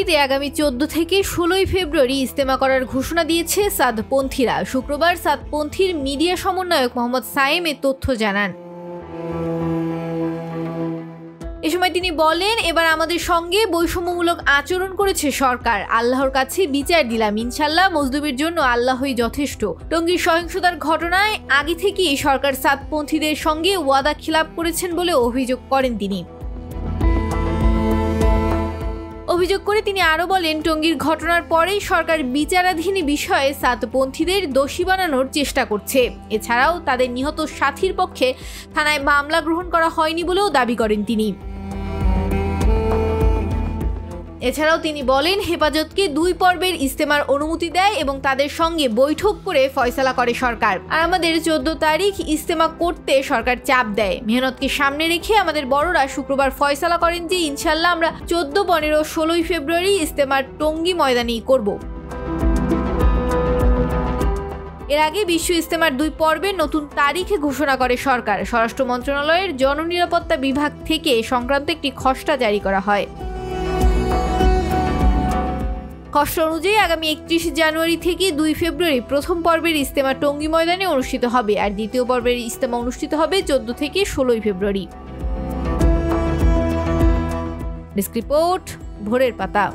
প্রেক্ষিতে আগামী 14 থেকে 16 ফেব্রুয়ারি ইজতেমা করার ঘোষণা দিয়েছে সাদপন্থীরা। শুক্রবার সাদপন্থীর মিডিয়া সমন্বয়ক মোহাম্মদ সায়েম এ তথ্য জানান। এ সময় তিনি বলেন, এবার আমাদের সঙ্গে বৈষম্যমূলক আচরণ করেছে সরকার। আল্লাহর কাছে বিচার দিলাম, ইনশাল্লাহ মজলুমের জন্য আল্লাহই যথেষ্ট। টঙ্গীর সহিংসতার ঘটনায় আগে থেকেই সরকার সাদপন্থীদের সঙ্গে ওয়াদা খিলাপ করেছেন বলে অভিযোগ করেন তিনি। অভিযোগ করে তিনি আরও বলেন, টঙ্গীর ঘটনার পরেই সরকার বিচারাধীন বিষয়ে সাদপন্থীদের দোষী বানানোর চেষ্টা করছে। এছাড়াও তাদের নিহত সাথীর পক্ষে থানায় মামলা গ্রহণ করা হয়নি বলেও দাবি করেন তিনি। এছাড়াও তিনি বলেন, হেফাজতকে 2 পর্বের ইজতেমার অনুমতি দেয় এবং তাদের সঙ্গে বৈঠক করে ফয়সালা করে সরকার। আর আমাদের 14 তারিখ ইজতেমা করতে সরকার চাপ দেয়। মেহনতকে সামনে রেখে আমাদের বড়রা শুক্রবার ফয়সালা করেন যে ইনশাল্লাহ আমরা 14, 15, 16 ফেব্রুয়ারি ইজতেমার টঙ্গী ময়দানেই করব। এর আগে বিশ্ব ইজতেমার 2 পর্বের নতুন তারিখে ঘোষণা করে সরকার। স্বরাষ্ট্র মন্ত্রণালয়ের জননিরাপত্তা বিভাগ থেকে সংক্রান্ত একটি খসড়া জারি করা হয়। খসড়া অনুযায়ী আগামী 31 জানুয়ারি থেকে 2 ফেব্রুয়ারি প্রথম পর্বের ইজতেমা টঙ্গী ময়দানে অনুষ্ঠিত হবে, আর দ্বিতীয় পর্বের ইজতেমা অনুষ্ঠিত হবে 14 থেকে 16 ফেব্রুয়ারি। ডেস্ক রিপোর্ট, ভোরের পাতা।